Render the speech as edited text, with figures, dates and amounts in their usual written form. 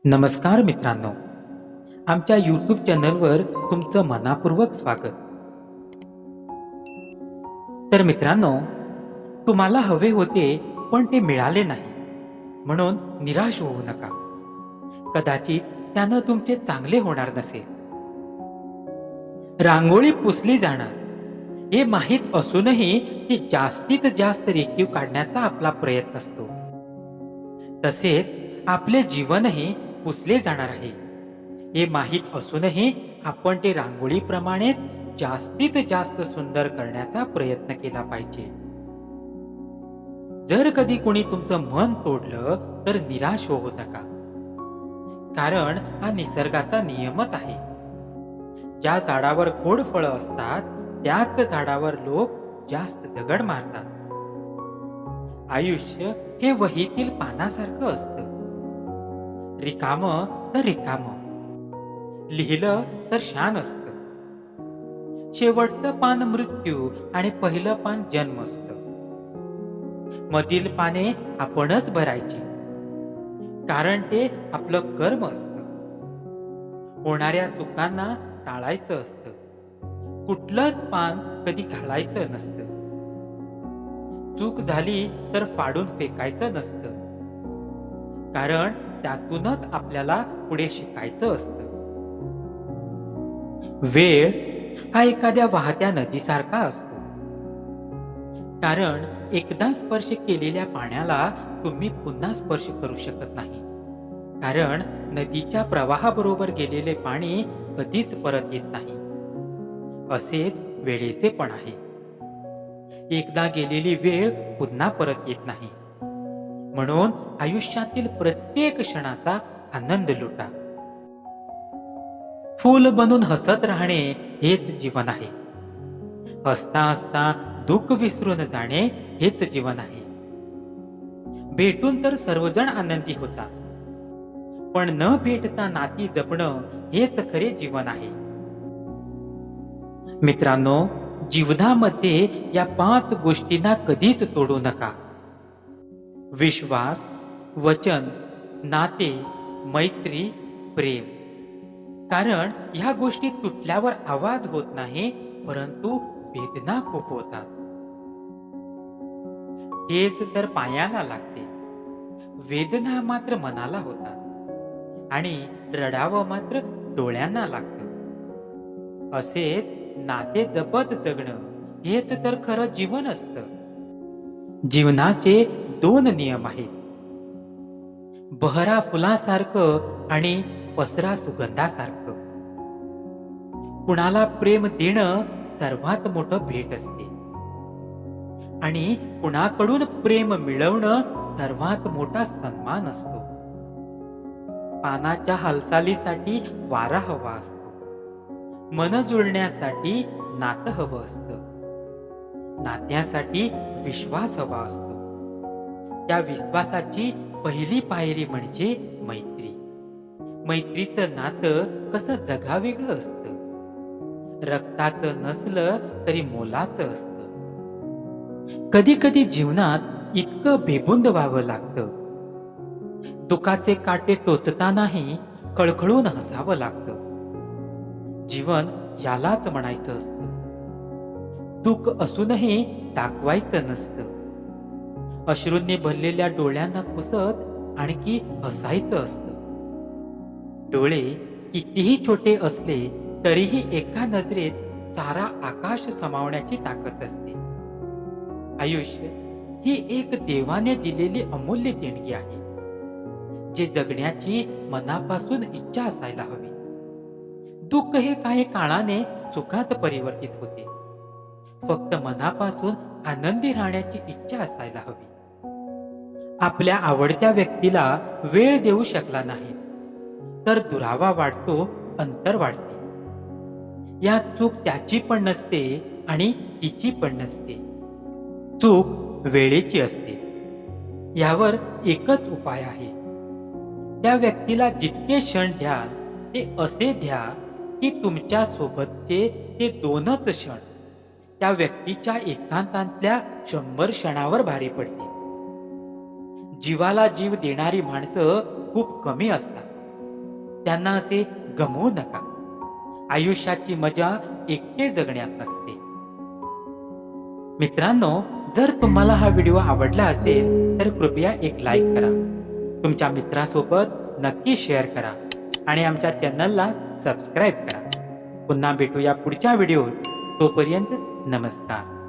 नमस्कार मित्रांनो, आमच्या यूट्यूब चॅनलवर तुमचं मनापूर्वक स्वागत. तर मित्रांनो, तुम्हाला हवे होते पण ते मिळाले नाही म्हणून निराश होऊ नका. कदाचित त्यानं तुमचे चांगले होणार नसेल. रांगोळी पुसली जाणार हे माहीत असूनही ती जास्तीत जास्त रेखीव काढण्याचा आपला प्रयत्न असतो. तसेच आपले जीवनही पुसले जाणार आहे हे माहीत असूनही आपण ते रांगोळीप्रमाणेच जास्तीत जास्त सुंदर करण्याचा प्रयत्न केला पाहिजे. जर कधी कोणी तुमचं मन तोडलं तर निराश होऊ नका, कारण हा निसर्गाचा नियमच आहे. ज्या झाडावर गोड फळं असतात त्याच झाडावर लोक जास्त दगड मारतात. आयुष्य हे वहीतील पानासारखं असतं. रिकामं तर रिकामं, लिहिलं तर शान असतं. शेवटचं पान मृत्यू आणि पहिलं पान जन्म असतं. मधील पाने आपणच भरायची, कारण ते आपलं कर्म असतं. होणाऱ्या चुकांना टाळायचं असतं. कुठलंच पान कधी घालायचं नसतं. चूक झाली तर फाडून फेकायचं नसतं, कारण त्यातूनच आपल्याला पुढे शिकायचं असतं. वेळ हा एखाद्या वाहत्या नदीसारखा असतो, कारण एकदा स्पर्श केलेल्या पाण्याला तुम्ही पुन्हा स्पर्श करू शकत नाही, कारण नदीच्या प्रवाहाबरोबर गेलेले पाणी कधीच परत येत नाही. असेच वेळेचे पण आहे. एकदा गेलेली वेळ पुन्हा परत येत नाही. म्हणून आयुष्यातील प्रत्येक क्षणाचा आनंद लुटा. फूल बनून हसत राहणे हेच जीवन आहे. हसता हसता दुःख विसरून जाणे हेच जीवन आहे. भेटून तर सर्वजण आनंदी होतात, पण न भेटता नाती जपणं हेच खरे जीवन आहे. मित्रांनो, जीवनामध्ये या 5 गोष्टींना कधीच तोडू नका. विश्वास, वचन, नाते, मैत्री, प्रेम. कारण ह्या गोष्टी तुटल्यावर आवाज होत नाही, परंतु वेदना खूप होतात. हेच तर पायाला लागते. वेदना मात्र मनाला होतात आणि रडावं मात्र डोळ्यांना लागतं. असेच नाते जपत जगणं हेच तर खरं जीवन असतं. जीवनाचे 2 नियम आहेत, बहरा फुलासारखं आणि पसरा सुगंधासारखं. कुणाला प्रेम देणं सर्वात मोठं भेट असते आणि कुणाकडून प्रेम मिळवणं सर्वात मोठा सन्मान असतो. पानाच्या हालचालीसाठी वारा हवा असतो. मन जुळण्यासाठी नातं हवं असतं. नात्यासाठी विश्वास हवा असतो. त्या विश्वासाची पहिली पायरी म्हणजे मैत्री. मैत्रीचं नातं कसं जगावेगळं असतं. रक्ताचं नसलं तरी मोलाचं असतं. कधी कधी जीवनात इतकं बेबुंद व्हावं लागतं. दुखाचे काटे टोचतानाही खळखळून हसावं लागतं. जीवन यालाच म्हणायचं असतं. दुःख असूनही दाखवायचं नसतं. अश्रूंनी भरलेल्या डोळ्यांना पुसत आणखी हसायचं असतं. डोळे कितीही छोटे असले तरीही एका नजरेत सारा आकाश समावण्याची ताकद असते. आयुष्य ही एक देवाने दिलेली अमूल्य देणगी आहे, जे जगण्याची मनापासून इच्छा असायला हवी. दुःख हे काही काळाने सुखात परिवर्तित होते. फक्त मनापासून आनंदी राहण्याची इच्छा असायला हवी. आपल्या आवडत्या व्यक्तीला वेळ देऊ शकला नाही तर दुरावा वाढतो, अंतर वाढते. यात चूक त्याची पण नसते आणि तिची पण नसते. चूक वेळेची असते. यावर एकच उपाय आहे, त्या व्यक्तीला जितके क्षण द्याल ते असे द्या की तुमच्या सोबतचे ते 2च क्षण त्या व्यक्तीच्या एकांतातल्या 100 क्षणावर भारी पडतील. जीवाला जीव देणारी माणसं खूप कमी असतात, त्यांना असे गमवू नका. आयुष्याची मजा एकटे जगण्यात नसते. मित्रांनो, जर तुम्हाला हा व्हिडिओ आवडला असेल तर कृपया एक लाईक करा, तुमच्या मित्रासोबत नक्की शेअर करा आणि आमच्या चॅनलला सबस्क्राईब करा. पुन्हा भेटूया पुढच्या व्हिडिओत. तोपर्यंत नमस्कार.